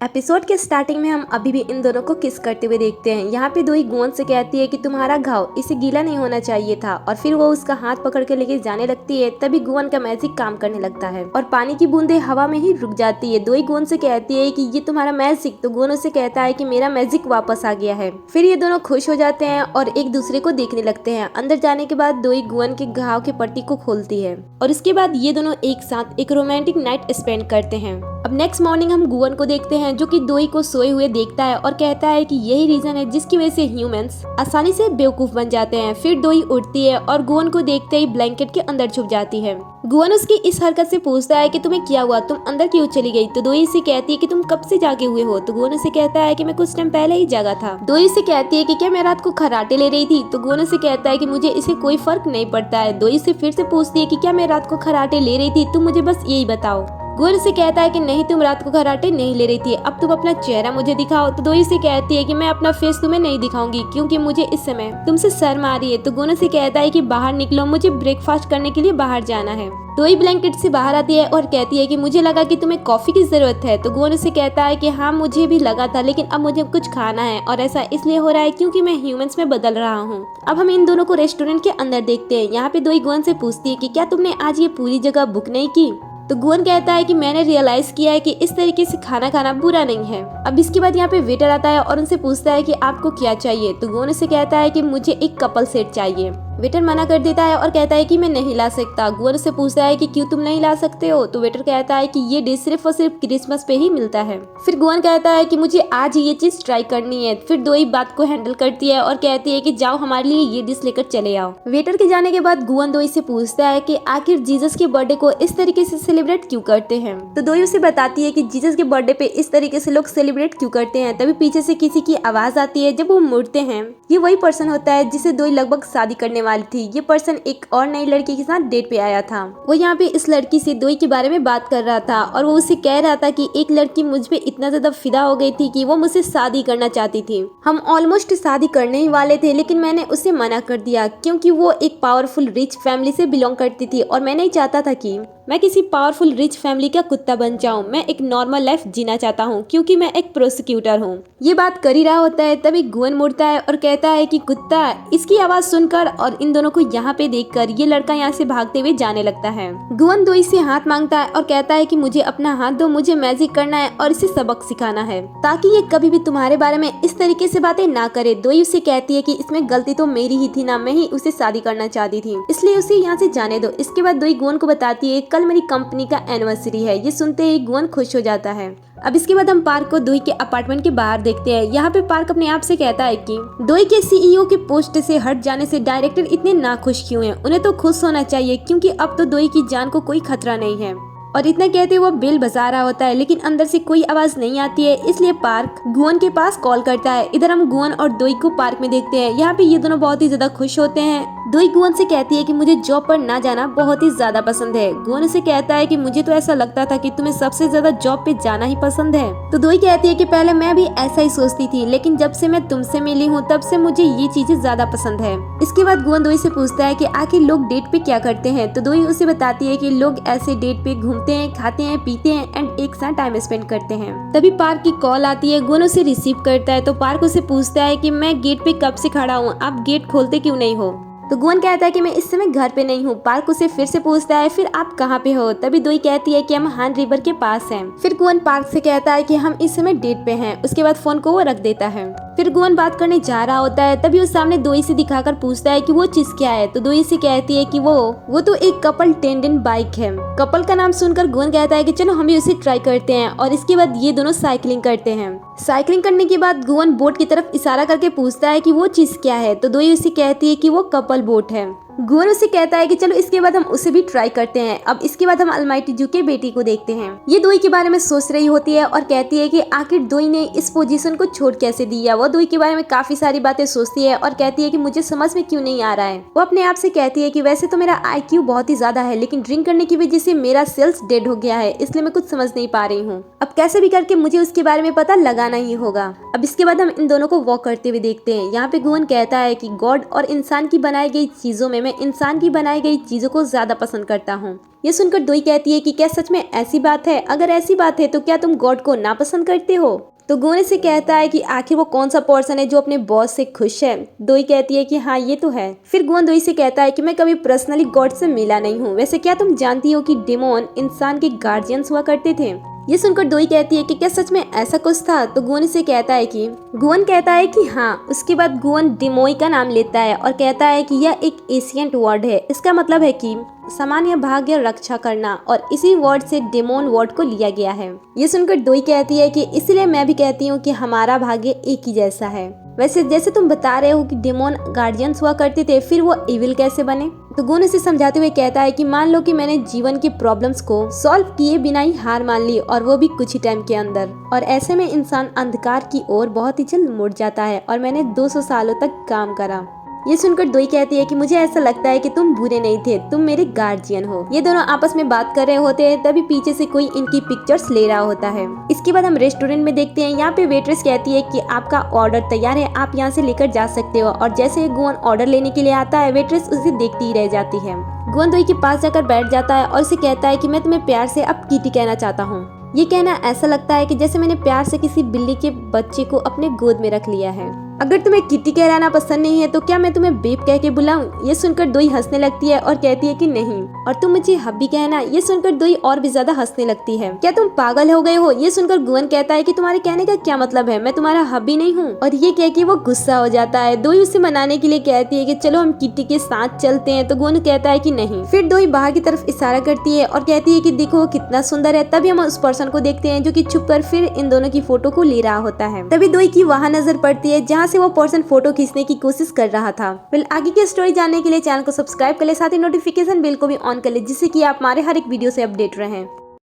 Episode के starting में हम अभी भी इन दोनों को किस करते हुए देखते हैं। यहाँ पे दोई गुवन से कहती है कि तुम्हारा घाव इसे गीला नहीं होना चाहिए था और फिर वो उसका हाथ पकड़ के लेके जाने लगती है। तभी गुवन का मैजिक काम करने लगता है और पानी की बूंदे हवा में ही रुक जाती है। दोई गुवन से कहती है कि ये तुम्हारा मैजिक, तो गुवन उसे कहता है कि मेरा मैजिक वापस आ गया है। फिर ये दोनों खुश हो जाते हैं और एक दूसरे को देखने लगते हैं। अंदर जाने के बाद दोई गुवन के घाव के पट्टी को खोलती है और इसके बाद ये दोनों एक साथ एक रोमांटिक नाइट स्पेंड करते हैं। अब नेक्स्ट मॉर्निंग हम गुवन को देखते हैं जो कि दोई को सोए हुए देखता है और कहता है कि यही रीजन है जिसकी वजह से ह्यूमंस आसानी से बेवकूफ बन जाते हैं। फिर दोई उठती है और गुवन को देखते ही ब्लैंकेट के अंदर छुप जाती है। गुवन उसकी इस हरकत से पूछता है कि तुम्हें क्या हुआ, तुम अंदर क्यों चली गई। तो दोई से कहती है कि तुम कब से जागे हुए हो। तो गुवन उसे कहता है कि मैं कुछ टाइम पहले ही जागा था। दोई से कहती है कि क्या मैं रात को खर्राटे ले रही थी। तो गुवन उसे कहता है कि मुझे इसे कोई फर्क नहीं पड़ता है। दोई से फिर से पूछती है कि क्या मैं रात को खर्राटे ले रही थी, तुम मुझे बस यही बताओ। गुवन से कहता है कि नहीं, तुम रात को खर्राटे नहीं ले रही थी, अब तुम अपना चेहरा मुझे दिखाओ। तो दोई से कहती है कि मैं अपना फेस तुम्हें नहीं दिखाऊंगी क्योंकि मुझे इस समय तुमसे शर्म आ रही है। तो गुवन से कहता है कि बाहर निकलो, मुझे ब्रेकफास्ट करने के लिए बाहर जाना है। दोई ब्लैंकेट से बाहर आती है और कहती है कि मुझे लगा कि तुम्हें कॉफी की जरूरत है। तो गुवन से कहता है कि हाँ मुझे भी लगा था, लेकिन अब मुझे कुछ खाना है और ऐसा इसलिए हो रहा है क्योंकि मैं ह्यूमंस में बदल रहा हूँ। अब हम इन दोनों को रेस्टोरेंट के अंदर देखते हैं। यहाँ पे दोई गुवन से पूछती है कि क्या तुमने आज ये पूरी जगह बुक नहीं की। तो गुवन कहता है कि मैंने रियलाइज किया है कि इस तरीके से खाना खाना बुरा नहीं है। अब इसके बाद यहाँ पे वेटर आता है और उनसे पूछता है कि आपको क्या चाहिए। तो गुवन से कहता है कि मुझे एक कपल सेट चाहिए। वेटर मना कर देता है और कहता है कि मैं नहीं ला सकता। गुवन से पूछता है कि क्यों तुम नहीं ला सकते हो। तो वेटर कहता है कि ये डिश सिर्फ और सिर्फ क्रिसमस पे ही मिलता है। फिर गुवन कहता है कि मुझे आज ये चीज ट्राई करनी है। फिर दोई बात को हैंडल करती है और कहती है कि जाओ हमारे लिए ये डिश लेकर चले आओ। वेटर के जाने के बाद गुवन दोई से पूछता है कि आखिर जीसस के बर्थडे को इस तरीके से सेलिब्रेट क्यों करते हैं। तो दोई उसे बताती है कि जीसस के बर्थडे पे इस तरीके से लोग सेलिब्रेट क्यों करते हैं। तभी पीछे से किसी की आवाज आती है। जब वो मुड़ते हैं ये वही पर्सन होता है जिसे दोई लगभग शादी करने वाली थी। ये पर्सन एक और नई लड़की के साथ डेट पे आया था। वो यहाँ पे इस लड़की से दोई के बारे में बात कर रहा था और वो उसे कह रहा था कि एक लड़की मुझ पे इतना ज्यादा फिदा हो गई थी कि वो मुझसे शादी करना चाहती थी। हम ऑलमोस्ट शादी करने ही वाले थे, लेकिन मैंने उसे मना कर दिया क्योंकि वो एक पावरफुल रिच फैमिली से बिलोंग करती थी और मैं नहीं चाहता था कि मैं किसी पावरफुल रिच फैमिली का कुत्ता बन जाऊं। मैं एक नॉर्मल लाइफ जीना चाहता हूं क्योंकि मैं एक प्रोसिक्यूटर हूं। ये बात कर ही रहा होता है तभी गुवन मुड़ता है और कहता है कि कुत्ता। इसकी आवाज सुनकर और इन दोनों को यहाँ पे देखकर ये लड़का यहाँ से भागते हुए जाने लगता है। गुवन दोई से हाथ मांगता है और कहता है कि मुझे अपना हाथ दो, मुझे मैजिक करना है और इसे सबक सिखाना है ताकि ये कभी भी तुम्हारे बारे में इस तरीके से बातें ना करे। दोई उसे कहती है कि इसमें गलती तो मेरी ही थी ना, मैं ही उसे शादी करना चाहती थी, इसलिए उसे यहाँ से जाने दो। इसके बाद दोई गुवन को बताती है कल मेरी कंपनी का एनिवर्सरी है। ये सुनते ही गुवन खुश हो जाता है। अब इसके बाद हम पार्क को दोई के अपार्टमेंट के बाहर देखते हैं। यहाँ पे पार्क अपने आप से कहता है कि दोई के सीईओ के पोस्ट से हट जाने से डायरेक्टर इतने नाखुश क्यों हैं। उन्हें तो खुश होना चाहिए क्योंकि अब तो दोई की जान को कोई खतरा नहीं है। और इतना कहते वो बिल बजा रहा होता है लेकिन अंदर से कोई आवाज नहीं आती है, इसलिए पार्क गुवन के पास कॉल करता है। इधर हम गुवन और दोई को पार्क में देखते हैं। यहाँ पे ये दोनों बहुत ही ज्यादा खुश होते हैं। दोई गुवन से कहती है कि मुझे जॉब पर ना जाना बहुत ही ज्यादा पसंद है। गुवन से कहता है कि मुझे तो ऐसा लगता था कि तुम्हें सबसे ज्यादा जॉब पे जाना ही पसंद है। तो दोई कहती है कि पहले मैं भी ऐसा ही सोचती थी, लेकिन जब से मैं तुमसे मिली हूँ तब से मुझे ये चीजें ज्यादा पसंद है। इसके बाद गुवन दोई से पूछता है कि आखिर लोग डेट पे क्या करते हैं। तो दोई उसे बताती है कि लोग ऐसे डेट पे घूमते हैं, खाते हैं, पीते हैं एंड एक साथ टाइम स्पेंड करते हैं। तभी पार्क की कॉल आती है। गुवन उसे रिसीव करता है। तो पार्क उसे पूछता है कि मैं गेट पे कब से खड़ा हूँ, आप गेट खोलते क्यों नहीं हो। तो गुवन कहता है कि मैं इस समय घर पे नहीं हूँ। पार्क उसे फिर से पूछता है फिर आप कहाँ पे हो। तभी दोई कहती है कि हम हान रिवर के पास हैं। फिर गुवन पार्क से कहता है कि हम इस समय डेट पे हैं। उसके बाद फोन को वो रख देता है। फिर गुवन बात करने जा रहा होता है तभी उस सामने दोई से दिखाकर पूछता है कि वो चीज क्या है। तो दोई से कहती है कि वो तो एक कपल टेंडेंट बाइक है। कपल का नाम सुनकर गुवन कहता है कि चलो हम भी उसे ट्राई करते हैं और इसके बाद ये दोनों साइकिलिंग करते हैं। साइकिलिंग करने के बाद गुवन बोट की तरफ इशारा करके पूछता है कि वो चीज क्या है। तो दोई उसे कहती है कि वो कपल बोट है। गुवन उसे कहता है कि चलो इसके बाद हम उसे भी ट्राई करते हैं। अब इसके बाद हम अलमाइटी जू के बेटी को देखते हैं। ये दोई के बारे में सोच रही होती है और कहती है कि आखिर दोई ने इस पोजीशन को छोड़ कैसे दिया। वो दोई के बारे में काफी सारी बातें सोचती है और कहती है कि मुझे समझ में क्यों नहीं आ रहा है। वो अपने आप से कहती है कि वैसे तो मेरा IQ बहुत ही ज्यादा है, लेकिन ड्रिंक करने की वजह से मेरा सेल्स डेड हो गया है, इसलिए मैं कुछ समझ नहीं पा रही हूँ। अब कैसे भी करके मुझे उसके बारे में पता लगाना ही होगा। अब इसके बाद हम इन दोनों को वॉक करते हुए देखते हैं। यहाँ पे गुवन कहता है कि गॉड और इंसान की बनाई गई चीजों में मैं मैं इंसान की बनाई गई चीजों को ज्यादा पसंद करता हूँ। ये सुनकर दोई कहती है कि क्या सच में ऐसी बात है? अगर ऐसी बात है तो क्या तुम गॉड को नापसंद करते हो? तो गोने से कहता है कि आखिर वो कौन सा पर्सन है जो अपने बॉस से खुश है। दोई कहती है कि हाँ ये तो है। फिर गोन दोई से कहता है कि मैं कभी पर्सनली गॉड से मिला नहीं हूँ। वैसे क्या तुम जानती हो कि डेमोन इंसान के गार्जियंस हुआ करते थे? ये सुनकर दोई कहती है कि क्या सच में ऐसा कुछ था? तो गोन से कहता है कि गोवन कहता है कि हाँ। उसके बाद गोवन डिमोई का नाम लेता है और कहता है कि यह एक एशियंट वर्ड है। इसका मतलब है कि सामान्य भाग्य रक्षा करना, और इसी वर्ड से डेमोन वर्ड को लिया गया है। ये सुनकर दोई कहती है कि इसलिए मैं भी कहती हूँ कि हमारा भाग्य एक ही जैसा है। वैसे जैसे तुम बता रहे हो कि डेमोन गार्डियंस हुआ करते थे, फिर वो इविल कैसे बने? तो गोन उसे समझाते हुए कहता है कि मान लो कि मैंने जीवन की प्रॉब्लम्स को सॉल्व किए बिना ही हार मान ली, और वो भी कुछ ही टाइम के अंदर, और ऐसे में इंसान अंधकार की ओर बहुत ही जल्द मुड़ जाता है, और मैंने 200 सालों तक काम करा। ये सुनकर दोई कहती है कि मुझे ऐसा लगता है कि तुम बुरे नहीं थे, तुम मेरे गार्जियन हो। ये दोनों आपस में बात कर रहे होते हैं, तभी पीछे से कोई इनकी पिक्चर्स ले रहा होता है। इसके बाद हम रेस्टोरेंट में देखते हैं। यहाँ पे वेट्रेस कहती है कि आपका ऑर्डर तैयार है, आप यहाँ से लेकर जा सकते हो। और जैसे गोवन ऑर्डर लेने के लिए आता है, वेट्रेस उसे देखती ही रह जाती है। गोवन दोई के पास जाकर बैठ जाता है और उसे कहता है कि मैं तुम्हें प्यार से अब कीटी कहना चाहता हूँ। ये कहना ऐसा लगता है कि जैसे मैंने प्यार से किसी बिल्ली के बच्चे को अपने गोद में रख लिया है। अगर तुम्हें किटी कहलाना पसंद नहीं है तो क्या मैं तुम्हें बेब कह के बुलाऊं? ये सुनकर दोई हंसने लगती है और कहती है कि नहीं। और तुम मुझे हब्बी कहना। ये सुनकर दोई और भी ज्यादा हंसने लगती है। क्या तुम पागल हो गए हो? ये सुनकर गोवन कहता है कि तुम्हारे कहने का क्या मतलब है, मैं तुम्हारा हब्बी नहीं हूँ। और ये कह के वो गुस्सा हो जाता है। दोई उसे मनाने के लिए कहती है कि चलो हम किटी के साथ चलते हैं। तो गोवन कहता है कि नहीं। फिर दोई बाहर की तरफ इशारा करती है और कहती है कि देखो वो कितना सुंदर है। तभी हम उस पर्सन को देखते हैं जो कि छुपकर फिर इन दोनों की फोटो को ले रहा होता है। तभी दोई की वहाँ नजर पड़ती है जहाँ से वो पर्सन फोटो खींचने की कोशिश कर रहा था। फिर आगे की स्टोरी जानने के लिए चैनल को सब्सक्राइब कर ले, साथ ही नोटिफिकेशन बेल को भी ऑन कर ले, जिससे कि आप हमारे हर एक वीडियो से अपडेट रहें।